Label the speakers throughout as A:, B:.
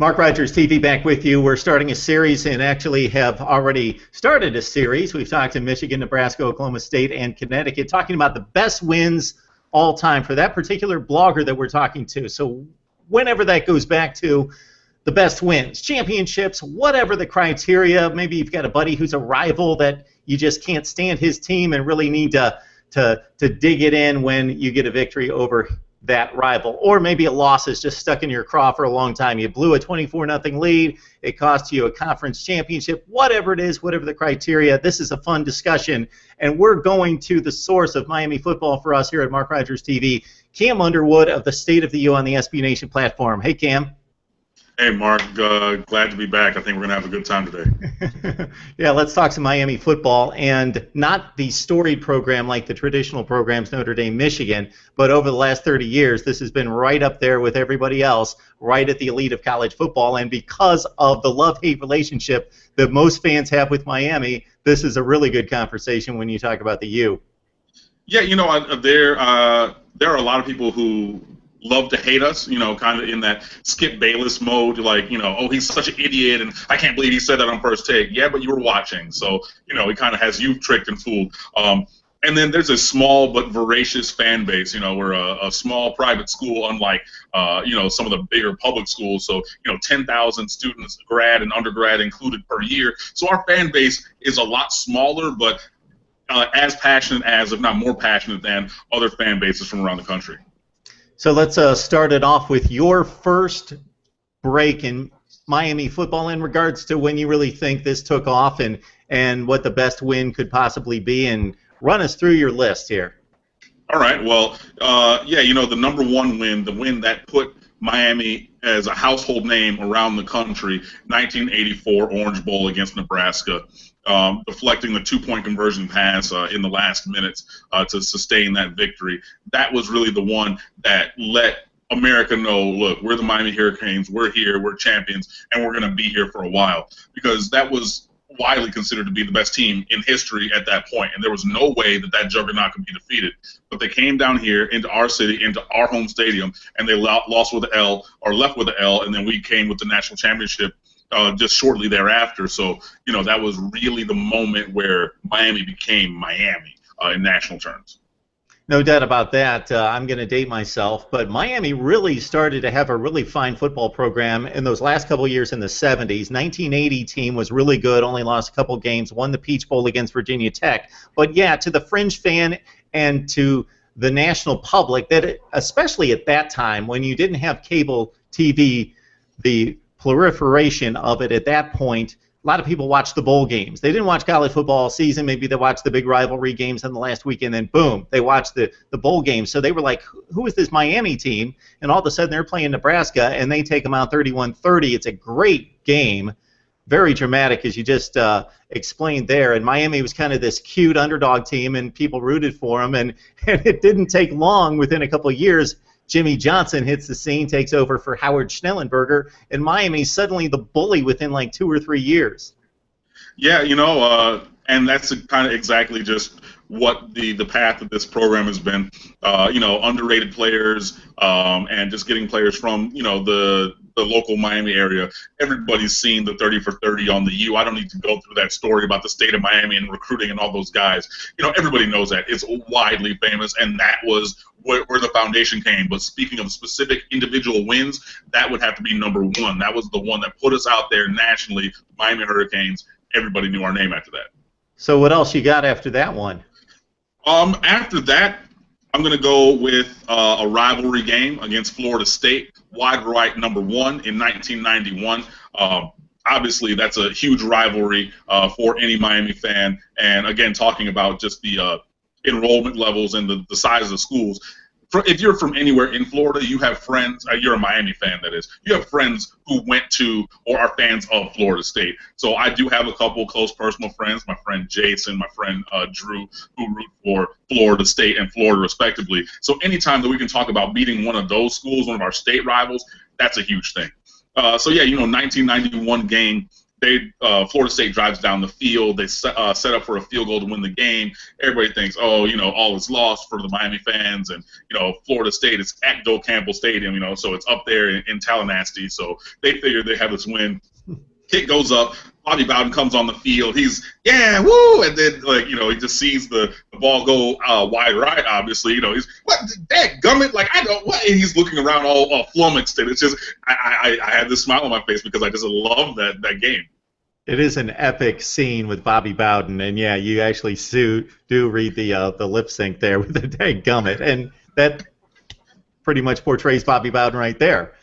A: Mark Rogers TV back with you. We're starting a series and actually have already started a series. We've talked to Michigan, Nebraska, Oklahoma State, and Connecticut, talking about the best wins all time for that particular blogger that we're talking to. So whenever that goes back to the best wins, championships, whatever the criteria, maybe you've got a buddy who's a rival that you just can't stand his team and really need to dig it in when you get a victory over that rival. Or maybe a loss is just stuck in your craw for a long time. You blew a 24-0 lead. It cost you a conference championship. Whatever it is, whatever the criteria, this is a fun discussion. And we're going to the source of Miami football for us here at Mark Rogers TV, Cam Underwood of the State of the U on the SB Nation platform. Hey, Cam.
B: Hey, Mark. Glad to be back. I think we're going to have a good time today.
A: Yeah, let's talk some Miami football, and not the storied program like the traditional programs, Notre Dame, Michigan, but over the last 30 years, this has been right up there with everybody else, right at the elite of college football, and because of the love-hate relationship that most fans have with Miami, this is a really good conversation when you talk about the U.
B: Yeah, you know, there are a lot of people who love to hate us, you know, kind of in that Skip Bayless mode, like, you know, oh, he's such an idiot, and I can't believe he said that on First Take. Yeah, but you were watching, so, you know, he kind of has you tricked and fooled. And then there's a small but voracious fan base. You know, we're a small private school, unlike, you know, some of the bigger public schools. So, you know, 10,000 students, grad and undergrad included per year. So our fan base is a lot smaller, but as passionate as, if not more passionate than, other fan bases from around the country.
A: So let's start it off with your first break in Miami football in regards to when you really think this took off and what the best win could possibly be, and run us through your list here.
B: All right. Well, yeah, you know, the number one win, the win that put Miami as a household name around the country, 1984 Orange Bowl against Nebraska. Deflecting the two-point conversion pass in the last minutes to sustain that victory. That was really the one that let America know, look, we're the Miami Hurricanes, we're here, we're champions, and we're going to be here for a while. Because that was widely considered to be the best team in history at that point, and there was no way that that juggernaut could be defeated. But they came down here into our city, into our home stadium, and they lost with an L, or left with an L, and then we came with the national championship just shortly thereafter. So, you know, that was really the moment where Miami became Miami in national terms.
A: No doubt about that. I'm going to date myself, but Miami really started to have a really fine football program in those last couple of years in the 70s. 1980 team was really good, only lost a couple games, won the Peach Bowl against Virginia Tech. But, yeah, to the fringe fan and to the national public, that especially at that time when you didn't have cable TV, the proliferation of it at that point, a lot of people watched the bowl games. They didn't watch college football all season. Maybe they watched the big rivalry games in the last weekend, and boom, they watched the bowl games. So they were like, who is this Miami team? And all of a sudden they're playing Nebraska, and they take them out 31-30. It's a great game, very dramatic, as you just explained there. And Miami was kind of this cute underdog team, and people rooted for them. And it didn't take long, within a couple of years, Jimmy Johnson hits the scene, takes over for Howard Schnellenberger, and Miami's suddenly the bully within like 2 or 3 years.
B: Yeah, you know, and that's kind of exactly just what the path of this program has been. You know, underrated players and just getting players from, you know, the local Miami area. Everybody's seen the 30 for 30 on the U. I don't need to go through that story about the state of Miami and recruiting and all those guys. You know, everybody knows that. It's widely famous, and that was where the foundation came. But speaking of specific individual wins, that would have to be number one. That was the one that put us out there nationally, Miami Hurricanes. Everybody knew our name after that.
A: So what else you got after that one?
B: After that, I'm going to go with a rivalry game against Florida State, wide right number one in 1991. Obviously, that's a huge rivalry for any Miami fan. And again, talking about just the enrollment levels and the size of the schools. If you're from anywhere in Florida, you have friends, you're a Miami fan, that is, you have friends who went to or are fans of Florida State. So I do have a couple close personal friends, my friend Jason, my friend Drew, who root for Florida State and Florida respectively. So anytime that we can talk about beating one of those schools, one of our state rivals, that's a huge thing. So yeah, you know, 1991 game, Florida State drives down the field. They set up for a field goal to win the game. Everybody thinks, oh, all is lost for the Miami fans, and Florida State is at Doak Campbell Stadium, so it's up there in Tallahassee. So they figured they have this win. Kick goes up. Bobby Bowden comes on the field. He's woo, and then he just sees the ball go wide right. Obviously, he's what that gummit I don't what. And he's looking around all flummoxed, and it's just I had this smile on my face because I just love that game.
A: It is an epic scene with Bobby Bowden, and yeah, you actually do read the lip sync there with the dang gummit, and that pretty much portrays Bobby Bowden right there.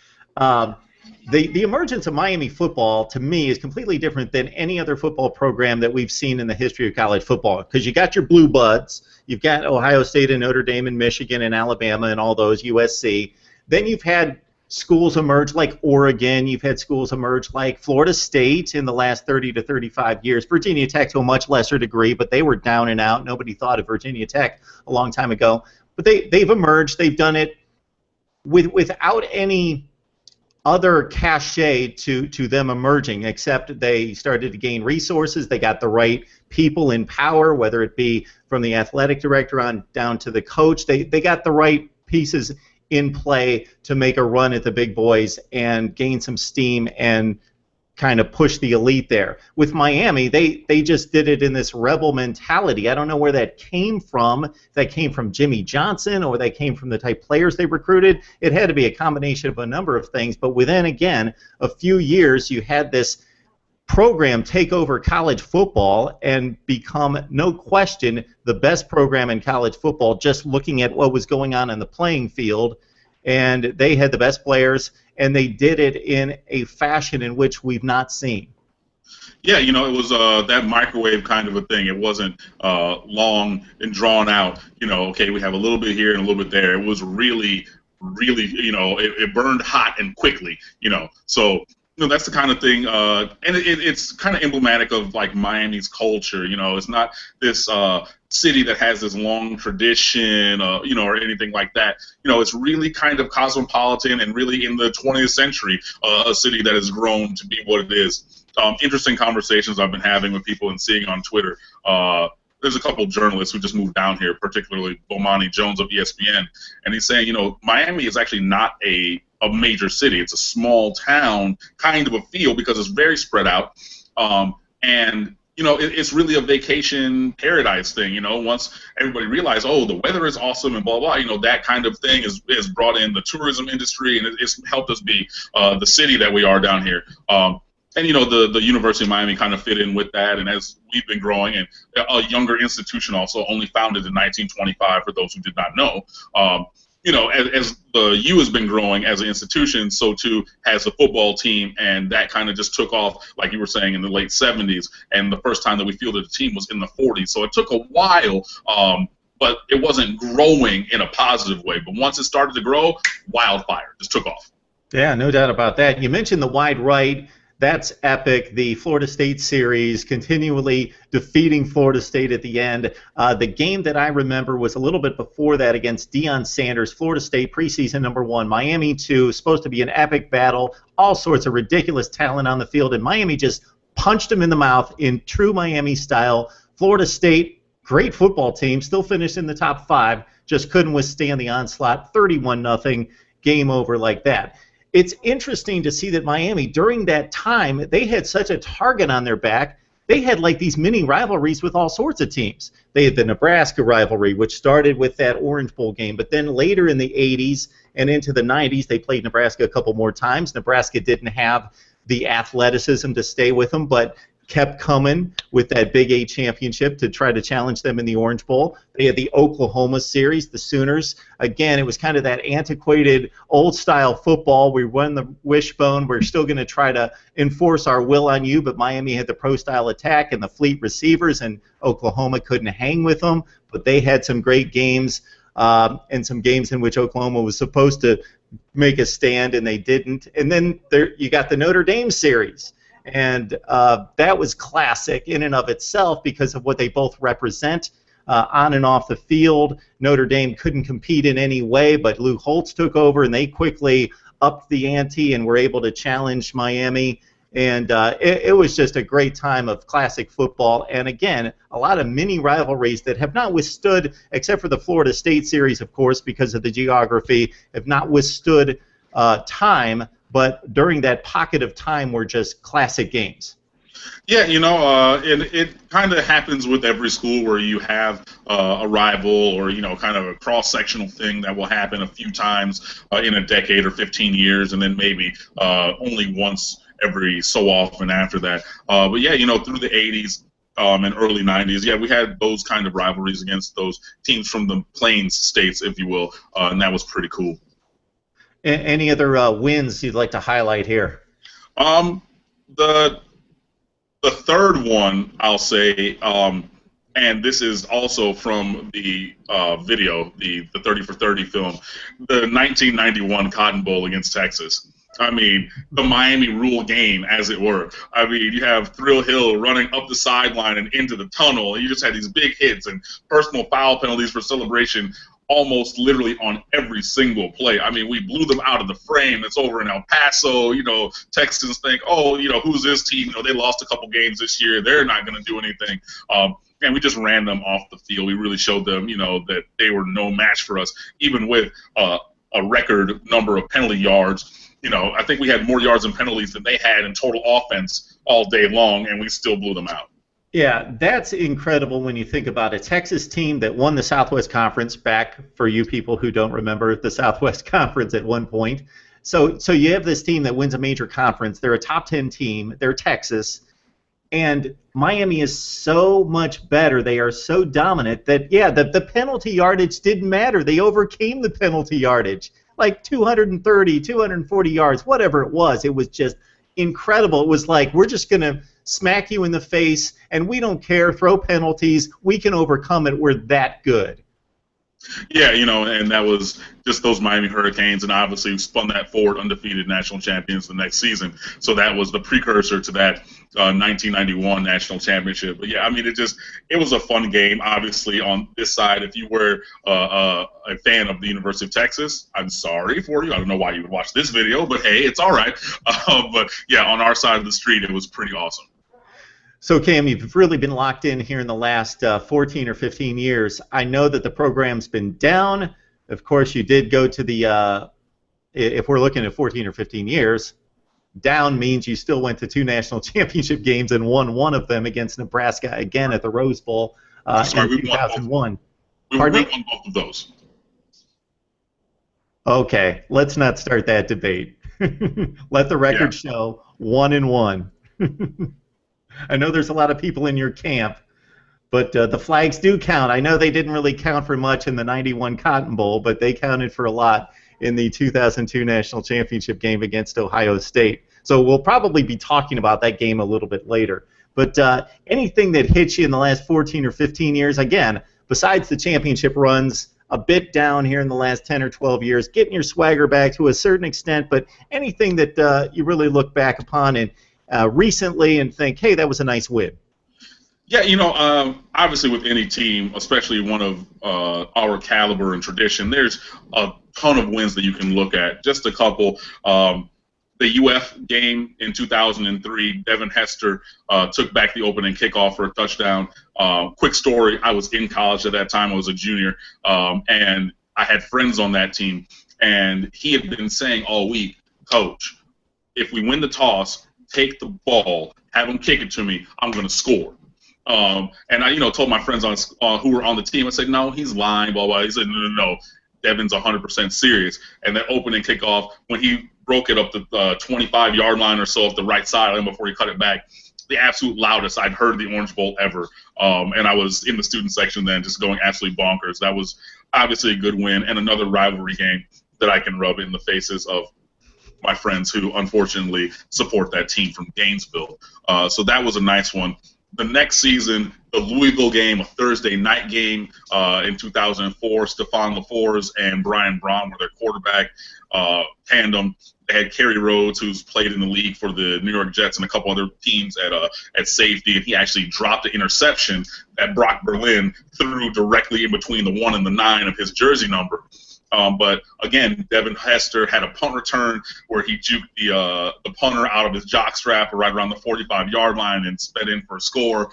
A: The emergence of Miami football, to me, is completely different than any other football program that we've seen in the history of college football. Because you got your Blue Buds, you've got Ohio State and Notre Dame and Michigan and Alabama and all those, USC. Then you've had schools emerge like Oregon. You've had schools emerge like Florida State in the last 30 to 35 years. Virginia Tech to a much lesser degree, but they were down and out. Nobody thought of Virginia Tech a long time ago. But they've emerged. They've done it without any other cachet to them emerging, except they started to gain resources. They got the right people in power, whether it be from the athletic director on down to the coach. They got the right pieces in play to make a run at the big boys and gain some steam and kind of push the elite there. With Miami, they just did it in this rebel mentality. I don't know where that came from. If that came from Jimmy Johnson or that came from the type of players they recruited. It had to be a combination of a number of things. But within, again, a few years, you had this program take over college football and become, no question, the best program in college football, just looking at what was going on in the playing field. And they had the best players, and they did it in a fashion in which we've not seen.
B: Yeah, it was that microwave kind of a thing. It wasn't long and drawn out. Okay, we have a little bit here and a little bit there. It was really, it burned hot and quickly. So that's the kind of thing, and it's kind of emblematic of Miami's culture. It's not this city that has this long tradition, or anything like that. It's really kind of cosmopolitan and really in the 20th century, a city that has grown to be what it is. Interesting conversations I've been having with people and seeing on Twitter. There's a couple of journalists who just moved down here, particularly Bomani Jones of ESPN, and he's saying, Miami is actually not a major city. It's a small town kind of a feel because it's very spread out, and it's really a vacation paradise thing. Once everybody realized, oh, the weather is awesome and blah blah, that kind of thing is brought in the tourism industry, and it's helped us be the city that we are down here. And the University of Miami kind of fit in with that, and as we've been growing, and a younger institution also, only founded in 1925 for those who did not know. As the U has been growing as an institution, so too has the football team, and that kind of just took off, like you were saying, in the late 70s, and the first time that we fielded a team was in the 40s. So it took a while, but it wasn't growing in a positive way. But once it started to grow, wildfire, just took off.
A: Yeah, no doubt about that. You mentioned the wide right. That's epic. The Florida State series, continually defeating Florida State at the end. The game that I remember was a little bit before that against Deion Sanders. Florida State, preseason #1. Miami 2, supposed to be an epic battle. All sorts of ridiculous talent on the field, and Miami just punched him in the mouth in true Miami style. Florida State, great football team, still finished in the top 5, just couldn't withstand the onslaught. 31-0, game over like that. It's interesting to see that Miami, during that time, they had such a target on their back. They had these mini rivalries with all sorts of teams. They had the Nebraska rivalry, which started with that Orange Bowl game, but then later in the 80s and into the 90s, they played Nebraska a couple more times. Nebraska didn't have the athleticism to stay with them, but kept coming with that Big 8 championship to try to challenge them in the Orange Bowl. They had the Oklahoma series, the Sooners. Again, it was kind of that antiquated, old-style football. We won the wishbone. We're still going to try to enforce our will on you, but Miami had the pro-style attack and the fleet receivers, and Oklahoma couldn't hang with them. But they had some great games and some games in which Oklahoma was supposed to make a stand, and they didn't. And then you got the Notre Dame series. And that was classic in and of itself because of what they both represent on and off the field. Notre Dame couldn't compete in any way, but Lou Holtz took over, and they quickly upped the ante and were able to challenge Miami And it was just a great time of classic football. And again, a lot of mini rivalries that have not withstood, except for the Florida State series, of course, because of the geography, have not withstood time. But during that pocket of time were just classic games.
B: Yeah, it kind of happens with every school where you have a rival or, kind of a cross-sectional thing that will happen a few times in a decade or 15 years, and then maybe only once every so often after that. But yeah, through the 80s and early 90s, yeah, we had those kind of rivalries against those teams from the Plains states, if you will, and that was pretty cool.
A: Any other wins you'd like to highlight here?
B: The third one, I'll say, and this is also from the video, the 30 for 30 film, the 1991 Cotton Bowl against Texas. I mean, the Miami rule game, as it were. I mean, you have Thrill Hill running up the sideline and into the tunnel, and you just had these big hits and personal foul penalties for celebration almost literally on every single play. I mean, we blew them out of the frame. It's over in El Paso. Texans think, oh, who's this team? They lost a couple games this year. They're not going to do anything. And we just ran them off the field. We really showed them, that they were no match for us, even with a record number of penalty yards. I think we had more yards and penalties than they had in total offense all day long, and we still blew them out.
A: Yeah, that's incredible when you think about a Texas team that won the Southwest Conference back, for you people who don't remember the Southwest Conference at one point. So you have this team that wins a major conference. They're a top 10 team. They're Texas. And Miami is so much better. They are so dominant that, yeah, the penalty yardage didn't matter. They overcame the penalty yardage. Like 230, 240 yards, whatever it was. It was just incredible. It was like, we're just going to smack you in the face, and we don't care, throw penalties, we can overcome it, we're that good.
B: Yeah, and that was just those Miami Hurricanes, and obviously spun that forward, undefeated national champions the next season. So that was the precursor to that 1991 national championship. But yeah, I mean, it was a fun game. Obviously, on this side, if you were a fan of the University of Texas, I'm sorry for you. I don't know why you would watch this video, but hey, it's all right. But yeah, on our side of the street, it was pretty awesome.
A: So, Cam, you've really been locked in here in the last 14 or 15 years. I know that the program's been down. Of course, you did go to the, if we're looking at 14 or 15 years, down means you still went to 2 national championship games and won one of them against Nebraska, again at the Rose Bowl in 2001.
B: We won both of those.
A: Okay, let's not start that debate. Let the record show 1-1. I know there's a lot of people in your camp, but the flags do count. I know they didn't really count for much in the 91 Cotton Bowl, but they counted for a lot in the 2002 National Championship game against Ohio State. So we'll probably be talking about that game a little bit later. But anything that hits you in the last 14 or 15 years, again, besides the championship runs, a bit down here in the last 10 or 12 years, getting your swagger back to a certain extent, but anything that you really look back upon and recently and think, hey, that was a nice win?
B: Yeah, obviously with any team, especially one of our caliber and tradition, there's a ton of wins that you can look at. Just a couple. The UF game in 2003, Devin Hester took back the opening kickoff for a touchdown. Quick story, I was in college at that time. I was a junior, and I had friends on that team, and he had been saying all week, Coach, if we win the toss, take the ball, have him kick it to me, I'm going to score. And I, told my friends who were on the team, I said, no, he's lying, blah, blah. He said, no, Devin's 100% serious. And that opening kickoff, when he broke it up the 25-yard line or so off the right sideline before he cut it back, the absolute loudest I'd heard the Orange Bowl ever. And I was in the student section then just going absolutely bonkers. That was obviously a good win and another rivalry game that I can rub in the faces of my friends who unfortunately support that team from Gainesville. So that was a nice one. The next season, the Louisville game, a Thursday night game in 2004, Stephon LaFours and Brian Braun were their quarterback tandem. They had Kerry Rhodes, who's played in the league for the New York Jets and a couple other teams at safety, and he actually dropped an interception that Brock Berlin threw directly in between the 1 and the 9 of his jersey number. But again, Devin Hester had a punt return where he juked the punter out of his jockstrap right around the 45-yard line and sped in for a score.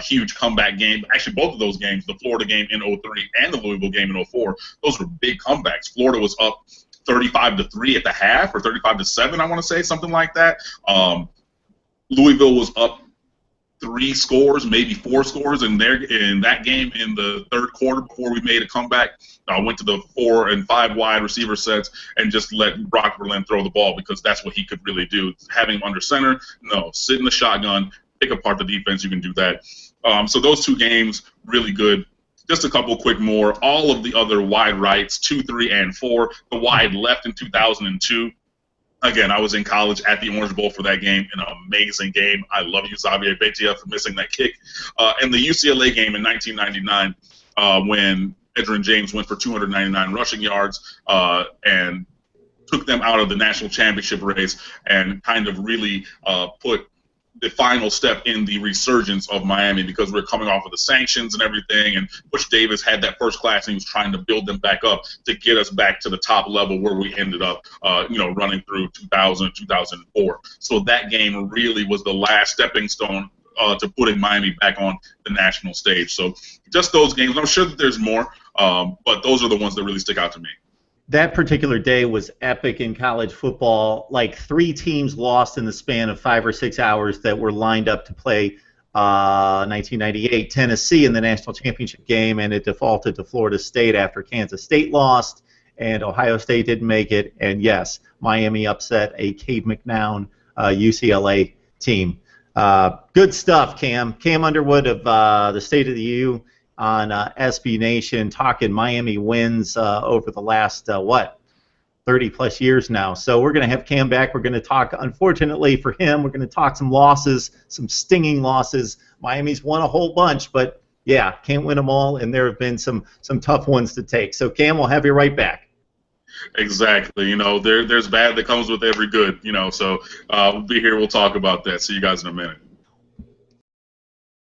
B: Huge comeback game. Actually, both of those games, the Florida game in 03 and the Louisville game in 04, those were big comebacks. Florida was up 35-3 at the half, or 35-7, I want to say, something like that. Louisville was up 3 scores, maybe 4 scores in that game in the third quarter before we made a comeback. I went to the 4 and 5 wide receiver sets and just let Brock Berlin throw the ball because that's what he could really do. Having him under center, no. Sit in the shotgun, pick apart the defense, you can do that. So those 2 games, really good. Just a couple quick more. All of the other wide rights, 2, 3, and 4. The wide left in 2002. Again, I was in college at the Orange Bowl for that game, an amazing game. I love you, Xavier Betia, for missing that kick. And the UCLA game in 1999 when Edgerrin James went for 299 rushing yards and took them out of the national championship race and kind of really put the final step in the resurgence of Miami because we're coming off of the sanctions and everything, and Butch Davis had that first class and he was trying to build them back up to get us back to the top level where we ended up, running through 2000, 2004. So that game really was the last stepping stone to putting Miami back on the national stage. So just those games. I'm sure that there's more, but those are the ones that really stick out to me.
A: That particular day was epic in college football. Like 3 teams lost in the span of 5 or 6 hours that were lined up to play 1998. Tennessee in the national championship game, and it defaulted to Florida State after Kansas State lost, and Ohio State didn't make it. And yes, Miami upset a Cade McNown UCLA team. Good stuff, Cam. Cam Underwood of the State of the U on SB Nation, talking Miami wins over the last, 30-plus years now. So we're going to have Cam back. We're going to talk, unfortunately for him, we're going to talk some losses, some stinging losses. Miami's won a whole bunch, but, yeah, can't win them all, and there have been some tough ones to take. So, Cam, we'll have you right back.
B: Exactly. There's bad that comes with every good, so we'll be here. We'll talk about that. See you guys in a minute.